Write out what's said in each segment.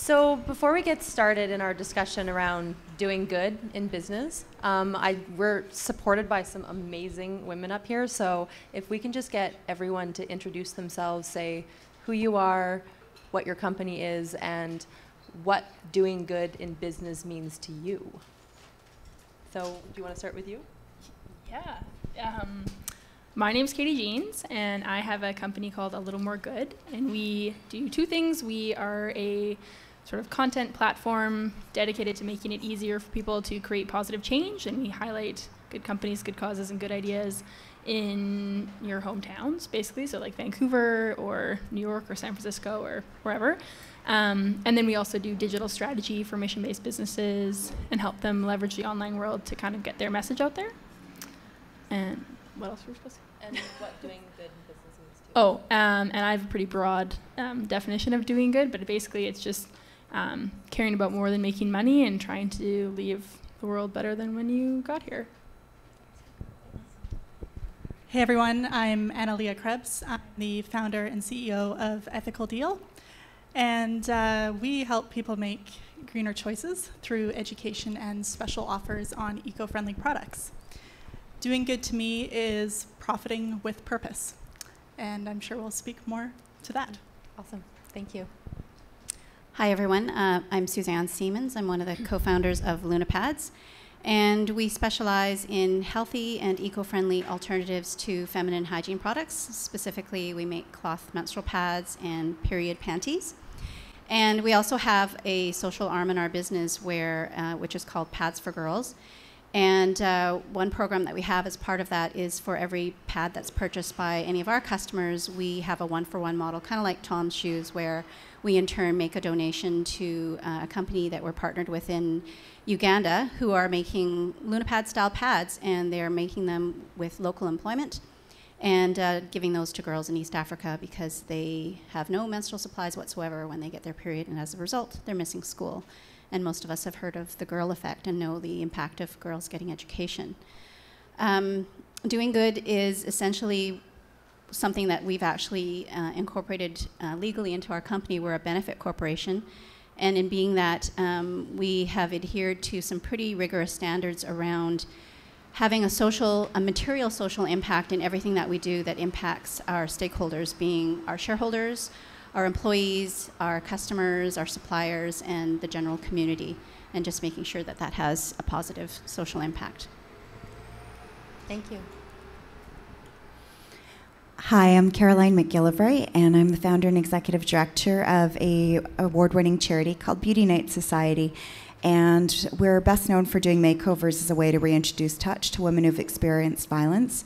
So before we get started in our discussion around doing good in business, we're supported by some amazing women up here. So if we can just get everyone to introduce themselves, say who you are, what your company is, and what doing good in business means to you. So do you want to start with you? Yeah. My name's Katie Jeans, and I have a company called A Little More Good, and we do two things. We are a sort of content platform dedicated to making it easier for people to create positive change, and we highlight good companies, good causes, and good ideas in your hometowns, basically, so like Vancouver or New York or San Francisco or wherever. And then we also do digital strategy for mission-based businesses and help them leverage the online world to kind of get their message out there. And what else were we supposed to say? And what doing good in business means to you. Oh, and I have a pretty broad definition of doing good, but basically it's just caring about more than making money and trying to leave the world better than when you got here. Hey everyone, I'm Annalea Krebs. I'm the founder and CEO of Ethical Deal. And we help people make greener choices through education and special offers on eco-friendly products. Doing good to me is profiting with purpose. And I'm sure we'll speak more to that. Awesome, thank you. Hi everyone, I'm Suzanne Siemens. I'm one of the co-founders of Lunapads. And we specialize in healthy and eco-friendly alternatives to feminine hygiene products. Specifically, we make cloth menstrual pads and period panties. And we also have a social arm in our business which is called Pads for Girls. And one program that we have as part of that is for every pad that's purchased by any of our customers, we have a one-for-one model, kind of like Tom's Shoes, where we in turn make a donation to a company that we're partnered with in Uganda who are making Lunapad-style pads, and they're making them with local employment and giving those to girls in East Africa because they have no menstrual supplies whatsoever when they get their period, and as a result, they're missing school. And most of us have heard of the girl effect and know the impact of girls getting education. Doing good is essentially something that we've actually incorporated legally into our company. We're a benefit corporation. And in being that, we have adhered to some pretty rigorous standards around having a material social impact in everything that we do that impacts our stakeholders, being our shareholders, our employees, our customers, our suppliers, and the general community, and just making sure that that has a positive social impact. Thank you. Hi, I'm Caroline MacGillivray, and I'm the founder and executive director of an award-winning charity called Beauty Night Society. And we're best known for doing makeovers as a way to reintroduce touch to women who've experienced violence.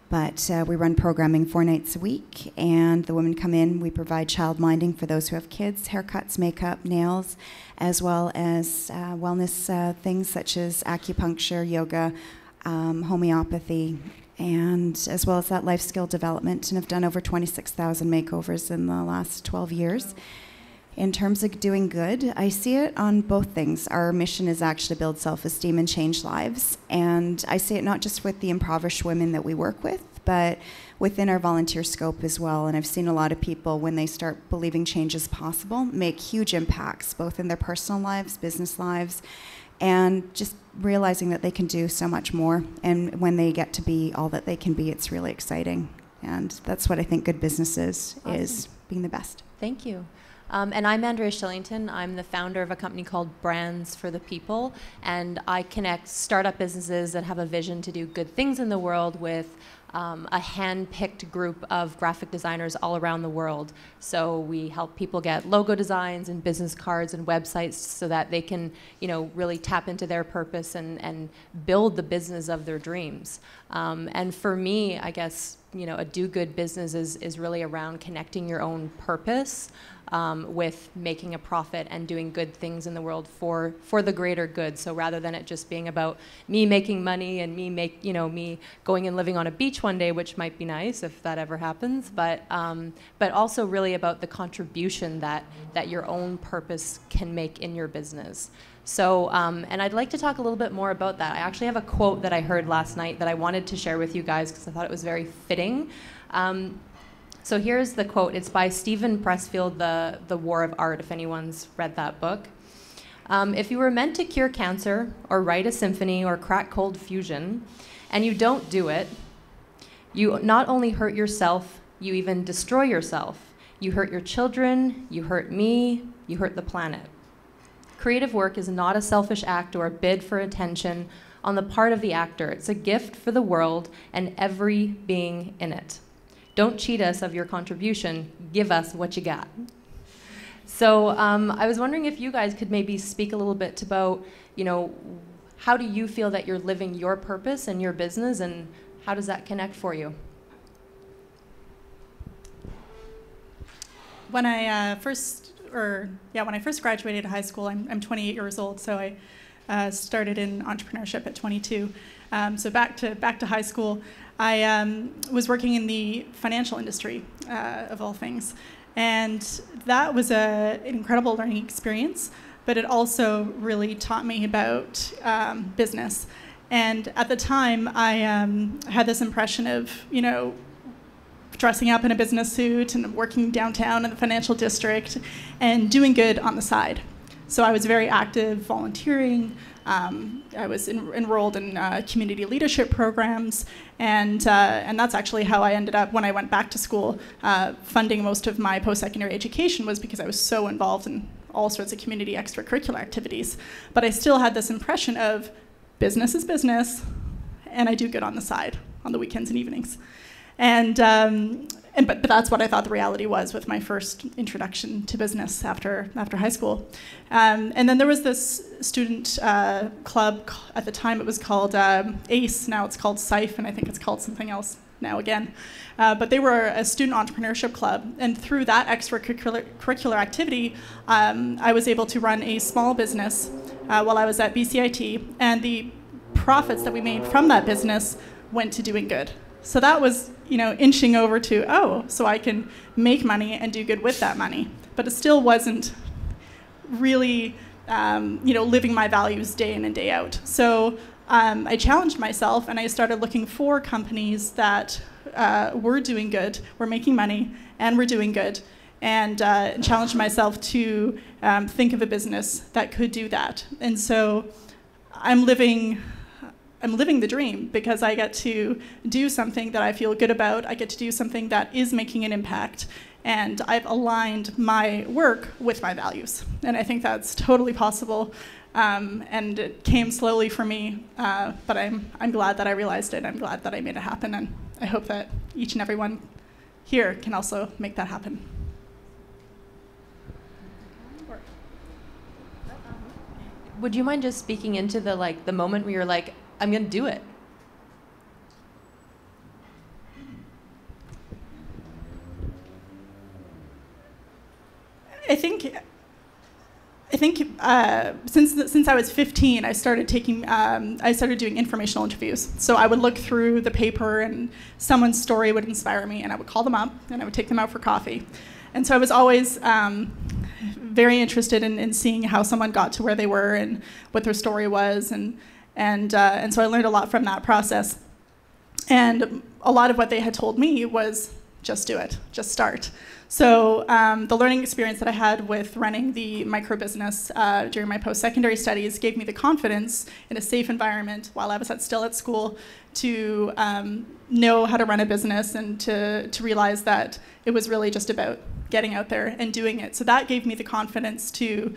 But we run programming 4 nights a week, and the women come in. We provide child minding for those who have kids, haircuts, makeup, nails, as well as wellness things such as acupuncture, yoga, homeopathy, and as well as that life skill development, and have done over 26,000 makeovers in the last 12 years. In terms of doing good, I see it on both things. Our mission is actually to build self-esteem and change lives. And I see it not just with the impoverished women that we work with, but within our volunteer scope as well. And I've seen a lot of people, when they start believing change is possible, make huge impacts, both in their personal lives, business lives, and just realizing that they can do so much more. And when they get to be all that they can be, it's really exciting. And that's what I think good business is being the best. Thank you. And I'm Andrea Shillington. I'm the founder of a company called Brands for the People, and I connect startup businesses that have a vision to do good things in the world with a hand-picked group of graphic designers all around the world. So we help people get logo designs and business cards and websites so that they can, really tap into their purpose and build the business of their dreams. And for me, I guess, a do-good business is really around connecting your own purpose with making a profit and doing good things in the world for the greater good. So rather than it just being about me making money and me going and living on a beach one day, which might be nice if that ever happens, but also really about the contribution that your own purpose can make in your business. So, and I'd like to talk a little bit more about that. I actually have a quote that I heard last night that I wanted to share with you guys because I thought it was very fitting. So here's the quote. It's by Stephen Pressfield, The War of Art, if anyone's read that book. If you were meant to cure cancer or write a symphony or crack cold fusion, and you don't do it, you not only hurt yourself, you even destroy yourself. You hurt your children, you hurt me, you hurt the planet. Creative work is not a selfish act or a bid for attention on the part of the actor. It's a gift for the world and every being in it. Don't cheat us of your contribution. Give us what you got. So I was wondering if you guys could maybe speak a little bit about, how do you feel that you're living your purpose and your business, and how does that connect for you? When I first graduated high school, I'm 28 years old, so I started in entrepreneurship at 22. So back to high school, I was working in the financial industry, of all things. And that was an incredible learning experience, but it also really taught me about business. And at the time, I had this impression of, dressing up in a business suit and working downtown in the financial district and doing good on the side. So I was very active, volunteering. I was enrolled in community leadership programs, and that's actually how I ended up, when I went back to school, funding most of my post-secondary education, was because I was so involved in all sorts of community extracurricular activities. But I still had this impression of business is business, and I do good on the side, on the weekends and evenings. But that's what I thought the reality was with my first introduction to business after high school. And then there was this student club. At the time it was called ACE, now it's called SIFE, and I think it's called something else now again. But they were a student entrepreneurship club, and through that extracurricular activity, I was able to run a small business while I was at BCIT, and the profits that we made from that business went to doing good. So that was, inching over to, so I can make money and do good with that money. But it still wasn't really, living my values day in and day out. So I challenged myself, and I started looking for companies that were doing good, were making money, and were doing good, and challenged myself to think of a business that could do that. And so I'm living the dream, because I get to do something that I feel good about. I get to do something that is making an impact, and I've aligned my work with my values. And I think that's totally possible, and it came slowly for me, but I'm glad that I realized it. I'm glad that I made it happen, and I hope that each and every one here can also make that happen. Would you mind just speaking into the moment where you're like, I'm going to do it? I think since I was 15, I started doing informational interviews. So I would look through the paper, and someone's story would inspire me, and I would call them up, and I would take them out for coffee. And so I was always very interested in seeing how someone got to where they were and what their story was, and so I learned a lot from that process. And a lot of what they had told me was, just do it, just start. So the learning experience that I had with running the micro business during my post-secondary studies gave me the confidence in a safe environment while I was still at school to know how to run a business, and to realize that it was really just about getting out there and doing it. So that gave me the confidence to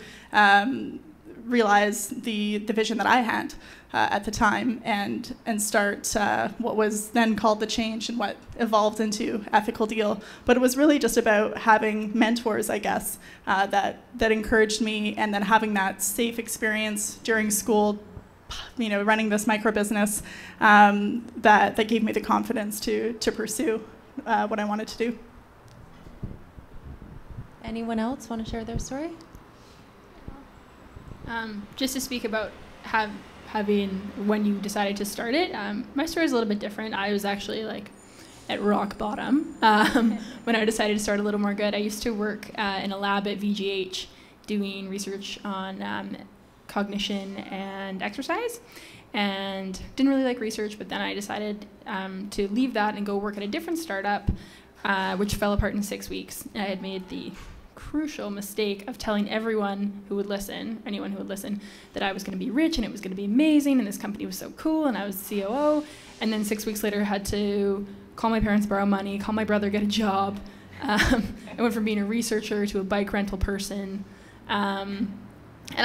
realize the vision that I had at the time, and start what was then called The Change, and what evolved into Ethical Deal. But it was really just about having mentors, I guess, that encouraged me, and then having that safe experience during school, running this micro business, that gave me the confidence to pursue what I wanted to do. Anyone else want to share their story? Just to speak about having when you decided to start it, my story is a little bit different. I was actually at rock bottom when I decided to start A Little More Good. I used to work in a lab at VGH doing research on cognition and exercise, and didn't really like research, but then I decided to leave that and go work at a different startup which fell apart in 6 weeks. I had made the crucial mistake of telling everyone who would listen, anyone who would listen, that I was going to be rich and it was going to be amazing and this company was so cool and I was the COO. And then 6 weeks later, I had to call my parents, borrow money, call my brother, get a job. I went from being a researcher to a bike rental person. And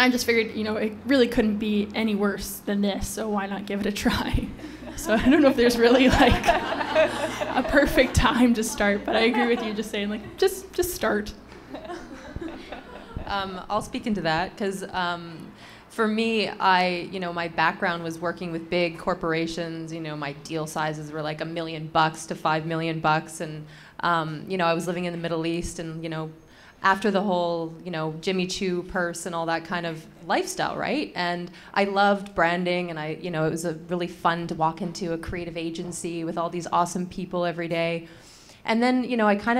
I just figured, it really couldn't be any worse than this, so why not give it a try? So I don't know if there's really like a perfect time to start, but I agree with you just saying like, just start. I'll speak into that because for me, my background was working with big corporations. My deal sizes were like $1 million to $5 million, and I was living in the Middle East, and after the whole Jimmy Choo purse and all that kind of lifestyle, right? And I loved branding, and it was really fun to walk into a creative agency with all these awesome people every day. And then, I kind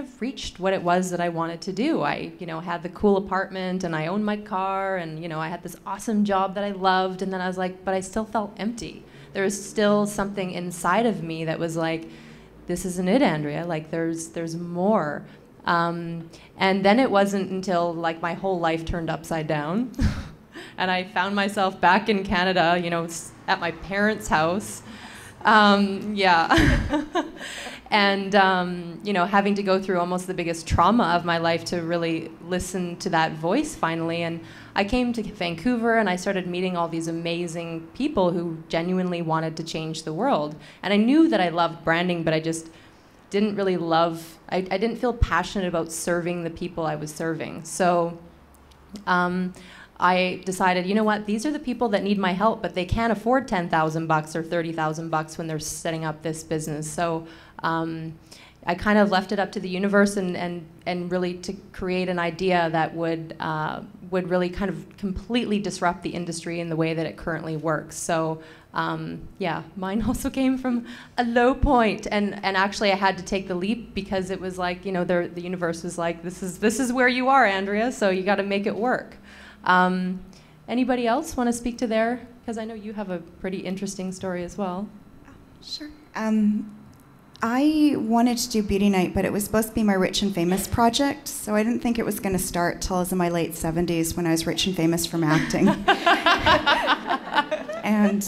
of reached what it was that I wanted to do. I, had the cool apartment and I owned my car and, I had this awesome job that I loved. And then I was like, but I still felt empty. There was still something inside of me that was like, this isn't it, Andrea. Like, there's more. And then it wasn't until like my whole life turned upside down and I found myself back in Canada, at my parents' house. And, having to go through almost the biggest trauma of my life to really listen to that voice finally. And I came to Vancouver and I started meeting all these amazing people who genuinely wanted to change the world. And I knew that I loved branding, but I just didn't really I didn't feel passionate about serving the people I was serving. So I decided, you know what, these are the people that need my help, but they can't afford $10,000 or $30,000 when they're setting up this business. So I kind of left it up to the universe and really to create an idea that would really kind of completely disrupt the industry in the way that it currently works. So mine also came from a low point, and actually I had to take the leap because it was like, the universe was like, this is where you are, Andrea, so you got to make it work. Anybody else want to speak to there? Because I know you have a pretty interesting story as well. Sure. I wanted to do Beauty Night, but it was supposed to be my Rich and Famous project, so I didn't think it was going to start till I was in my late 70s when I was rich and famous from acting. And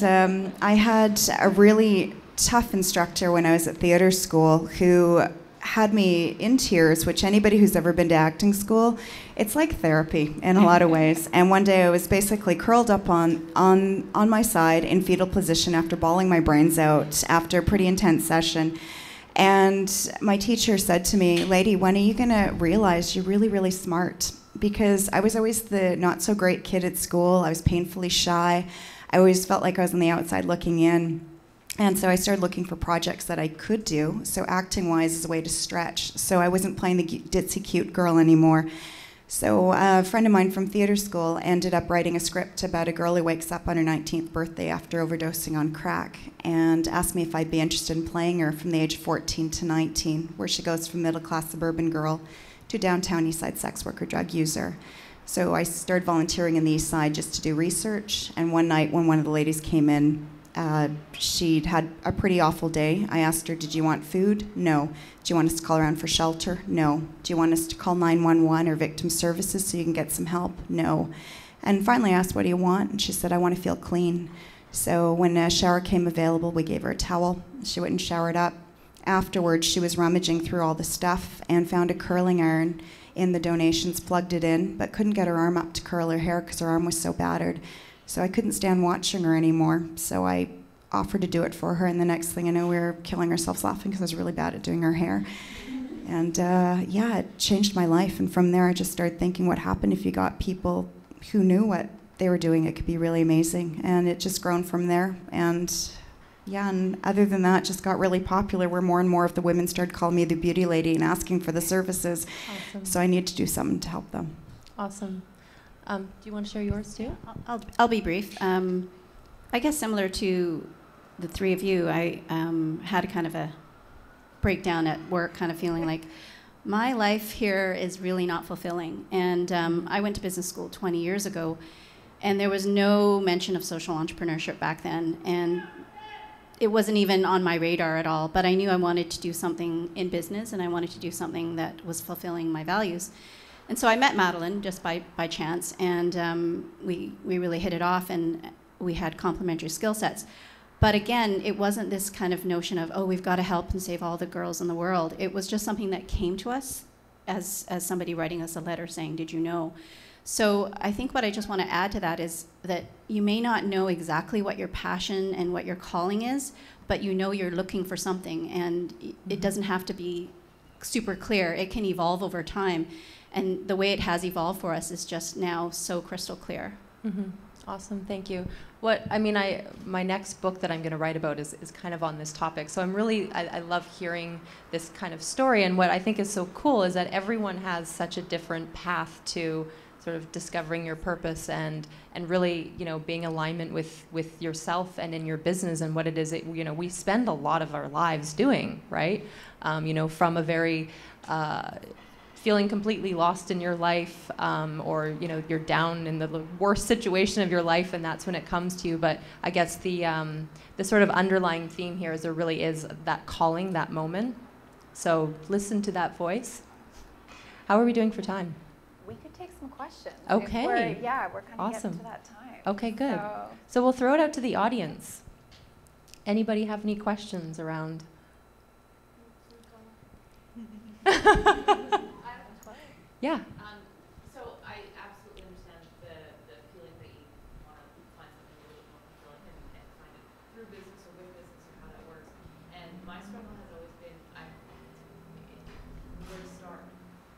I had a really tough instructor when I was at theater school who had me in tears, which anybody who's ever been to acting school, it's like therapy in a lot of ways. And one day I was basically curled up on my side in fetal position after bawling my brains out after a pretty intense session. And my teacher said to me, "Lady, when are you going to realize you're really, really smart?" Because I was always the not so great kid at school. I was painfully shy. I always felt like I was on the outside looking in. And so I started looking for projects that I could do. So acting-wise is a way to stretch. So I wasn't playing the ditzy cute girl anymore. So a friend of mine from theater school ended up writing a script about a girl who wakes up on her 19th birthday after overdosing on crack and asked me if I'd be interested in playing her from the age of 14 to 19, where she goes from middle-class suburban girl to downtown East Side sex worker drug user. So I started volunteering in the East Side just to do research. And one night when one of the ladies came in, she'd had a pretty awful day. I asked her, "Did you want food?" "No." "Do you want us to call around for shelter?" "No." "Do you want us to call 911 or victim services so you can get some help?" "No." And finally I asked, "What do you want?" And she said, "I want to feel clean." So when a shower came available, we gave her a towel. She went and showered up. Afterwards, she was rummaging through all the stuff and found a curling iron in the donations, plugged it in, but couldn't get her arm up to curl her hair because her arm was so battered. So I couldn't stand watching her anymore. So I offered to do it for her, and the next thing I know, we were killing ourselves laughing because I was really bad at doing her hair. And it changed my life. And from there, I just started thinking, what happened if you got people who knew what they were doing? It could be really amazing. And it just grown from there. And other than that, just got really popular, where more and more of the women started calling me the beauty lady and asking for the services. Awesome. So I needed to do something to help them. Awesome. Do you want to share yours too? I'll be brief. I guess similar to the three of you, I had a kind of a breakdown at work, kind of feeling like my life here is really not fulfilling. And I went to business school 20 years ago, and there was no mention of social entrepreneurship back then. And it wasn't even on my radar at all, but I knew I wanted to do something in business, and I wanted to do something that was fulfilling my values. And so I met Madeline just by chance, and we really hit it off, and we had complementary skill sets. But again, it wasn't this kind of notion of, oh, we've got to help and save all the girls in the world. It was just something that came to us as somebody writing us a letter saying, did you know? So I think what I just want to add to that is that you may not know exactly what your passion and what your calling is, but you know you're looking for something, and it doesn't have to be super clear. It can evolve over time. And the way it has evolved for us is just now so crystal clear. Mm-hmm. Awesome, thank you. My next book that I'm going to write about is kind of on this topic. So I love hearing this kind of story. And what I think is so cool is that everyone has such a different path to sort of discovering your purpose and really, being in alignment with yourself and in your business and what it is that, we spend a lot of our lives doing, right? From a very feeling completely lost in your life, or you're down in the worst situation of your life, and that's when it comes to you. But I guess the sort of underlying theme here is there really is that calling, that moment. So listen to that voice. How are we doing for time? We could take some questions. Okay. We're kind of awesome. getting to that time. Okay, good. So we'll throw it out to the audience. Anybody have any questions around? Yeah. So I absolutely understand the feeling that you want to find something a little bit more fulfilling and find it through business or with business or how that works. And my struggle has always been where to start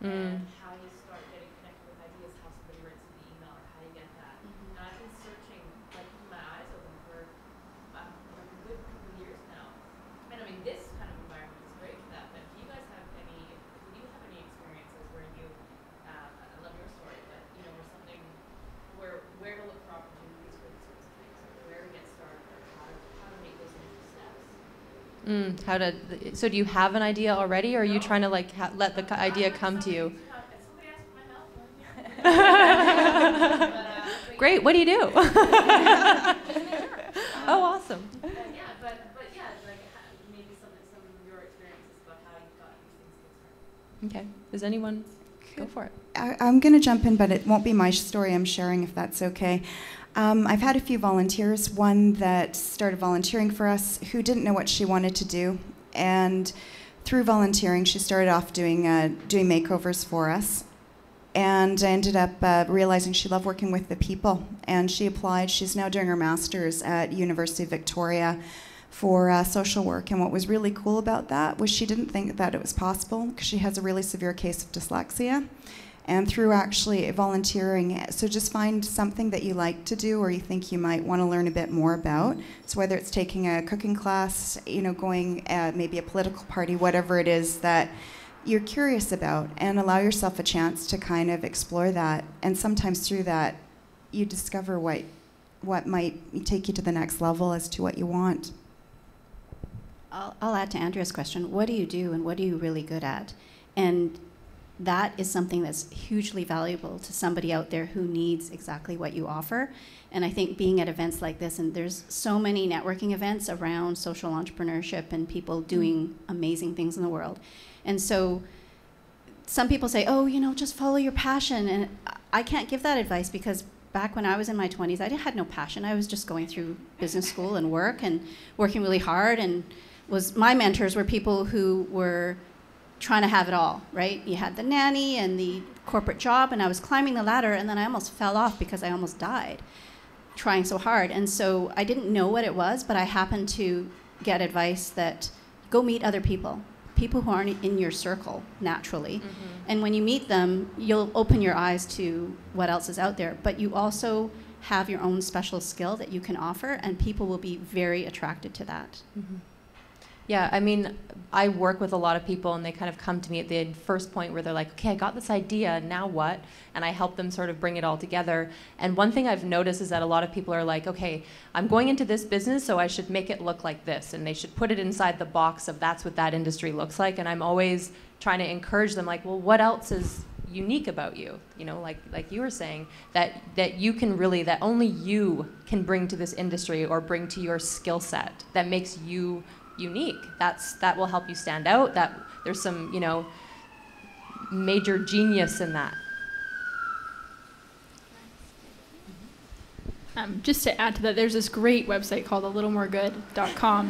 and how you start getting connected with ideas, how somebody writes you the email, or how you get that. And I've been searching, keeping my eyes open for a good couple of years now. And I mean, this kind of environment is great for that. But if you guys have any experiences where you I love your story, but where something, where to look for opportunities for these sorts of things, or where to get started, or how to make those initial steps. So do you have an idea already, or are you trying to let the idea come to you? Somebody asked for my help. Great. What do you do? Oh, awesome. But maybe some of your experiences about how you got these things started. Okay. Does anyone go for it? I'm going to jump in, but it won't be my story I'm sharing, if that's okay. I've had a few volunteers, one that started volunteering for us who didn't know what she wanted to do. And through volunteering, she started off doing makeovers for us. And I ended up realizing she loved working with the people. And she applied. She's now doing her master's at University of Victoria for social work. And what was really cool about that was she didn't think that it was possible because she has a really severe case of dyslexia. And through actually volunteering, so just find something that you like to do or you think you might want to learn a bit more about. So whether it's taking a cooking class, going maybe a political party, whatever it is that you're curious about, and allow yourself a chance to kind of explore that. And sometimes through that, you discover what might take you to the next level as to what you want. I'll add to Andrea's question. What do you do and what are you really good at? And that is something that's hugely valuable to somebody out there who needs exactly what you offer. And I think being at events like this, and there's so many networking events around social entrepreneurship and people doing amazing things in the world. And so some people say, oh, just follow your passion. And I can't give that advice because back when I was in my 20s, I had no passion. I was just going through business school and work and working really hard. And my mentors were people who were trying to have it all, right? You had the nanny and the corporate job, and I was climbing the ladder, and then I almost fell off because I almost died trying so hard. And so I didn't know what it was, but I happened to get advice that go meet other people who aren't in your circle naturally. And when you meet them, you'll open your eyes to what else is out there, but you also have your own special skill that you can offer, and people will be very attracted to that. Yeah, I mean, I work with a lot of people and they kind of come to me at the first point where they're like, okay, I got this idea, now what? And I help them sort of bring it all together. And one thing I've noticed is that a lot of people are like, okay, I'm going into this business, so I should make it look like this. And they should put it inside the box of that's what that industry looks like. And I'm always trying to encourage them, like, well, what else is, unique about you, you know, like you were saying, that you can really, that only you can bring to this industry or bring to your skill set that makes you unique. That will help you stand out. That there's some, you know, major genius in that. Just to add to that, there's this great website called alittlemoregood.com.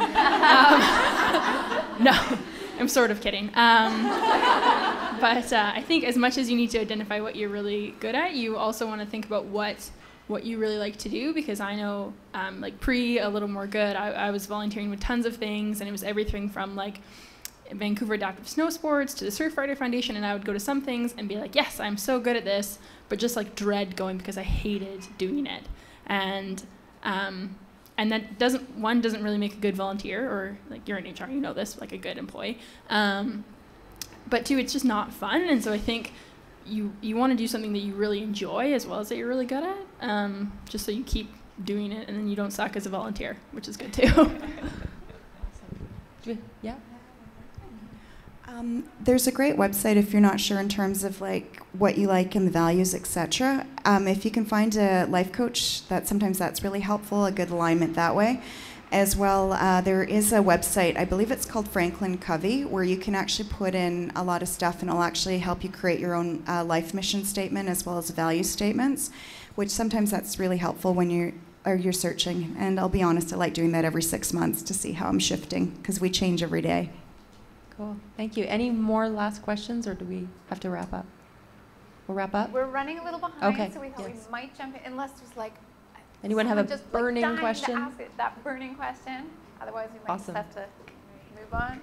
No, I'm sort of kidding. But I think as much as you need to identify what you're really good at, you also want to think about what you really like to do, because I know, like pre A Little More Good, I was volunteering with tons of things, and it was everything from like Vancouver Adaptive Snow Sports to the Surfrider Foundation, and I would go to some things and be like, yes, I'm so good at this, but just like dread going because I hated doing it. And that doesn't really make a good volunteer, or like you're in HR, you know this, like a good employee. But two, it's just not fun. And so I think you want to do something that you really enjoy as well as that you're really good at, just so you keep doing it and then you don't suck as a volunteer, which is good too. Yeah. There's a great website if you're not sure in terms of like what you like and the values, etc. If you can find a life coach, sometimes that's really helpful, a good alignment that way. As well, there is a website, I believe it's called Franklin Covey, where you can actually put in a lot of stuff and it'll actually help you create your own life mission statement as well as value statements, which sometimes that's really helpful when you're searching. And I'll be honest, I like doing that every 6 months to see how I'm shifting, because we change every day. Cool. Thank you. Any more last questions, or do we have to wrap up? We'll wrap up? We're running a little behind, Okay. so we thought we might jump in, unless there's like Anyone have a just, burning like, dying question? to ask that burning question. Otherwise, we might Awesome. just have to move on.